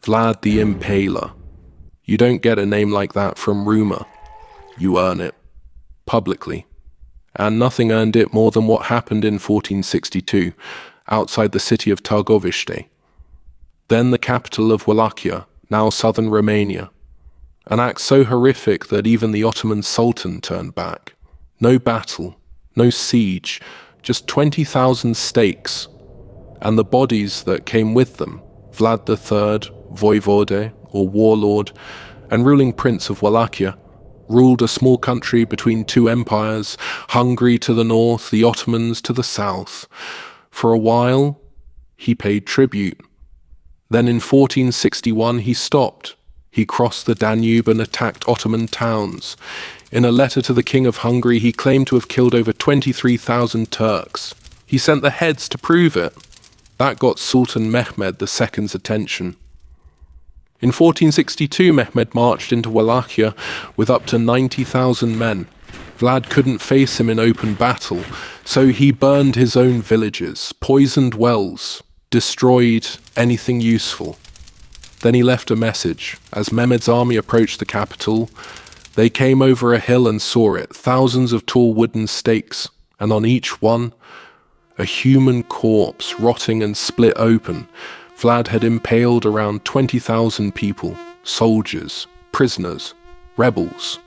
Vlad the Impaler. You don't get a name like that from rumor. You earn it. Publicly. And nothing earned it more than what happened in 1462, outside the city of Târgoviște, then the capital of Wallachia, now southern Romania. An act so horrific that even the Ottoman Sultan turned back. No battle, no siege, just 20,000 stakes, and the bodies that came with them, Vlad III, voivode, or warlord, and ruling prince of Wallachia, ruled a small country between two empires, Hungary to the north, the Ottomans to the south. For a while, he paid tribute. Then in 1461 he stopped. He crossed the Danube and attacked Ottoman towns. In a letter to the King of Hungary, he claimed to have killed over 23,000 Turks. He sent the heads to prove it. That got Sultan Mehmed II's attention. In 1462, Mehmed marched into Wallachia with up to 90,000 men. Vlad couldn't face him in open battle, so he burned his own villages, poisoned wells, destroyed anything useful. Then he left a message. As Mehmed's army approached the capital, they came over a hill and saw it, thousands of tall wooden stakes, and on each one, a human corpse rotting and split open. Vlad had impaled around 20,000 people, soldiers, prisoners, rebels.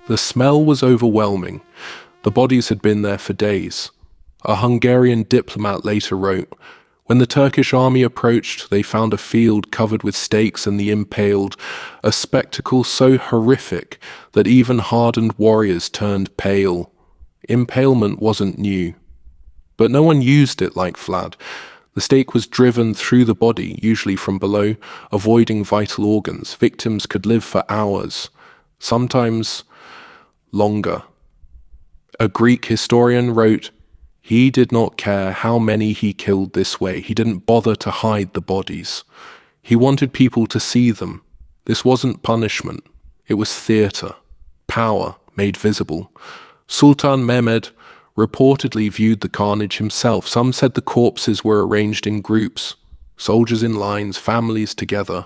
The smell was overwhelming. The bodies had been there for days. A Hungarian diplomat later wrote, "When the Turkish army approached, they found a field covered with stakes and the impaled, a spectacle so horrific that even hardened warriors turned pale. Impalement wasn't new. But no one used it like Vlad. The stake was driven through the body, usually from below, avoiding vital organs. Victims could live for hours, sometimes longer." A Greek historian wrote, "He did not care how many he killed this way. He didn't bother to hide the bodies. He wanted people to see them. This wasn't punishment. It was theater, power made visible." Sultan Mehmed reportedly viewed the carnage himself. Some said the corpses were arranged in groups, soldiers in lines, families together,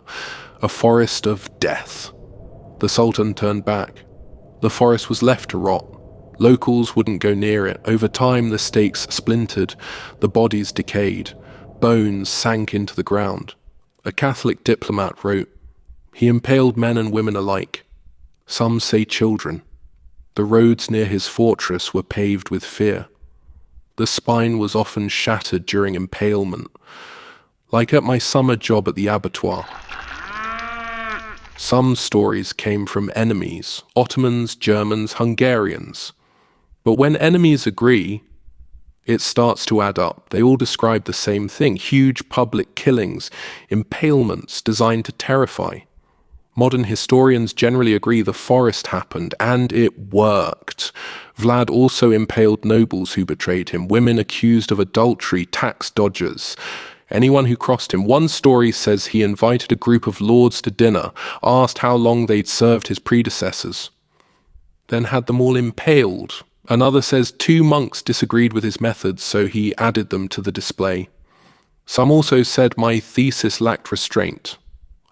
a forest of death. The Sultan turned back. The forest was left to rot. Locals wouldn't go near it. Over time, the stakes splintered, the bodies decayed, bones sank into the ground. A Catholic diplomat wrote, "He impaled men and women alike. Some say children. The roads near his fortress were paved with fear. The spine was often shattered during impalement, like at my summer job at the abattoir." Some stories came from enemies, Ottomans, Germans, Hungarians. But when enemies agree, it starts to add up. They all describe the same thing: huge public killings, impalements designed to terrify. Modern historians generally agree the forest happened, and it worked. Vlad also impaled nobles who betrayed him, women accused of adultery, tax dodgers, anyone who crossed him. One story says he invited a group of lords to dinner, asked how long they'd served his predecessors, then had them all impaled. Another says 2 monks disagreed with his methods, so he added them to the display. Some also said my thesis lacked restraint.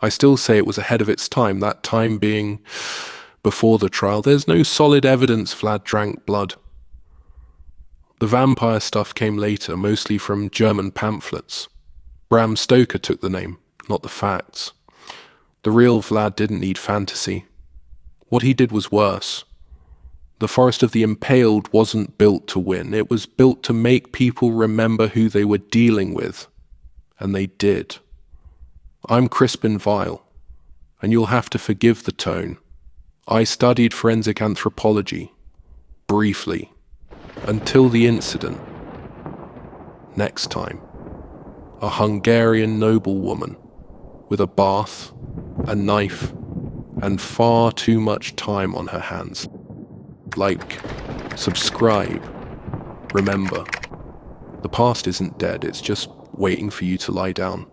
I still say it was ahead of its time, that time being before the trial. There's no solid evidence Vlad drank blood. The vampire stuff came later, mostly from German pamphlets. Bram Stoker took the name, not the facts. The real Vlad didn't need fantasy. What he did was worse. The Forest of the Impaled wasn't built to win. It was built to make people remember who they were dealing with. And they did. I'm Crispin Vyle, and you'll have to forgive the tone. I studied forensic anthropology, briefly, until the incident. Next time, a Hungarian noblewoman with a bath, a knife, and far too much time on her hands. Like, subscribe, remember, the past isn't dead, it's just waiting for you to lie down.